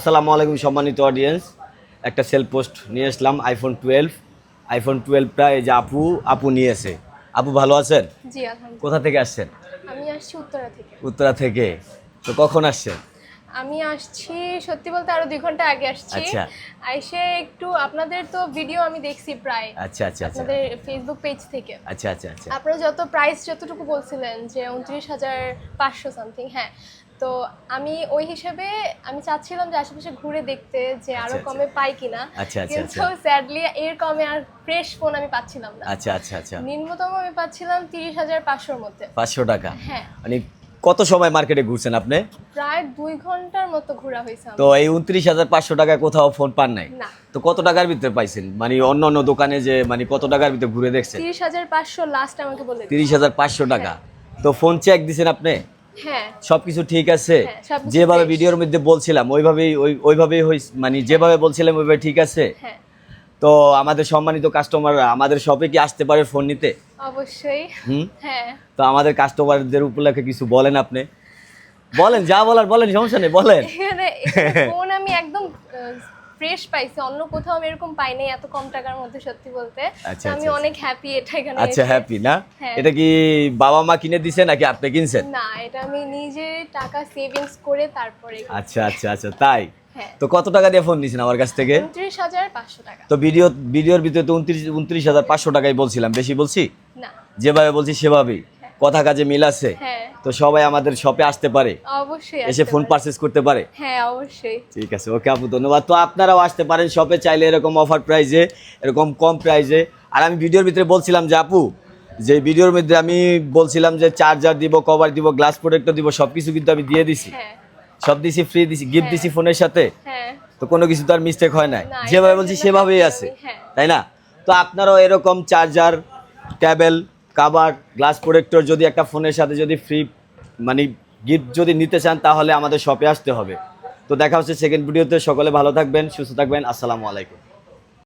আসসালামু আলাইকুম সম্মানিত অডিয়েন্স, একটা সেল পোস্ট নিয়ে আসলাম আইফোন 12টা। এই যে আপু নিয়েছে। আপু ভালো আছেন? জি আলহামদুলিল্লাহ। কোথা থেকে আসছেন? আমি আসছি উত্তরা থেকে। উত্তরা থেকে। তো কখন আসছেন? আমি আসছি সত্যি বলতে আরো 2 ঘন্টা আগে আসছি। আচ্ছা আইসে একটু আপনাদের তো ভিডিও আমি দেখছি প্রায় আচ্ছা আচ্ছা আচ্ছা আপনাদের ফেসবুক পেজ থেকে। আচ্ছা আচ্ছা আচ্ছা আপনারা যতটুকু বলছিলেন যে 29,500 সামথিং, হ্যাঁ। তো আমি ওই হিসেবে আমি চাচ্ছিলাম যে আশেপাশে ঘুরে দেখতে যে আরো আচ্ছা, কমে পাই কিনা, আচ্ছা আচ্ছা কিন্তু আচ্ছা স্যাডলি এর কমে আর ফ্রেশ ফোন আমি পাচ্ছিলাম না। আচ্ছা আচ্ছা আচ্ছা নিম্নতম আমি পাচ্ছিলাম 30,500 এর মধ্যে। 500 টাকা। হ্যাঁ, মানে কত সময় মার্কেটে ঘুরছেন আপনি? প্রায় 2 ঘন্টার মতো ঘোরা হয়েছে আমার। তো এই 29,500 টাকায় কোথাও ফোন পান নাই? না, তো কত টাকার ভিতরে পাইছেন? মানে অন্য অন্য দোকানে যে মানে কত টাকার ভিতরে ঘুরে দেখছেন? 30,500 লাস্ট আমাকে বলে দিয়েছে। 30,500 টাকা। তো ফোন চেক দিছেন আপনি? হ্যাঁ, সবকিছু ঠিক আছে? হ্যাঁ, সবকিছু যেভাবে fresh। ভিডিওর মধ্যে বলছিলাম ওইভাবেই মানে যেভাবে বলছিলাম ওইভাবে ঠিক আছে? হ্যাঁ, তো আমাদের সম্মানিত কাস্টমাররা আমাদের শপে কি আসতে পারে ফোন নিতে? অবশ্যই। হুম। হ্যাঁ, তো আমাদের কাস্টমারদের উপলক্ষে কিছু বলেন আপনি। বলেন, যা বলার বলেন, সমস্যা নেই, বলেন। এখানে ফোন আমি একদম ফ্রেশ পাইছি, অন্য কোথাও আমি এরকম পাই নাই এত কম টাকার মধ্যে, সত্যি বলতে। আচ্ছা, তো আমি আচ্ছা, অনেক হ্যাপি এটা এখানে আচ্ছা, এসে। হ্যাপি না? হ্যাঁ। এটা কি বাবা মা কিনে দিছে নাকি আপনি কিনছেন? না, এটা আমি নিজে টাকা সেভিংস করে তারপরে। আচ্ছা আচ্ছা আচ্ছা, তাই? হ্যাঁ, তো কত টাকা দিয়ে ফোন নিয়েছেন আমার কাছ থেকে? 29,500 টাকা। তো ভিডিওর ভিতরে তো 29,500 টাকাই বলছিলাম, বেশি বলছি? না, যেভাবে বলছি সেভাবেই কথা কাজে মিল আছে। হ্যাঁ, তো সবাই আমাদের শপে আসতে পারে, অবশ্যই এসে আসতে ফোন পারে। পারচেজ করতে পারে। হ্যাঁ, অবশ্যই। ঠিক আছে, ওকে আপু, ধন্যবাদ। তো আপনারাও আসতে পারেন শপে, চাইলে এরকম অফার প্রাইজে, এরকম কম প্রাইজে। আর আমি ভিডিওর ভিতরে বলছিলাম যে আপু, যে ভিডিওর মধ্যে আমি বলছিলাম যে চার্জার দিব, কভার দিব, গ্লাস প্রোটেক্টর দিব, সব কিছু কিন্তু আমি দিয়ে দিছি। হ্যাঁ, সব দিছি, ফ্রি দিছি, গিফট হ্যাঁ। দিছি ফোনের সাথে। হ্যাঁ, তো কোনো কিছু তো আর মিস্টেক হয় না, না, যেভাবে এটার বলছি জন্য সেভাবেই happy আছে, আমি, হ্যাঁ। তাই না? তো আপনারাও এরকম চার্জার, কেবল, কাভার, গ্লাস প্রোটেক্টর যদি একটা ফোনের সাথে যদি ফ্রি মানে গিফট যদি নিতে চান, তাহলে আমাদের শপে আসতে হবে। তো দেখা হচ্ছে সেকেন্ড ভিডিওতে। সকলে ভালো থাকবেন, সুস্থ থাকবেন। আসসালামু আলাইকুম।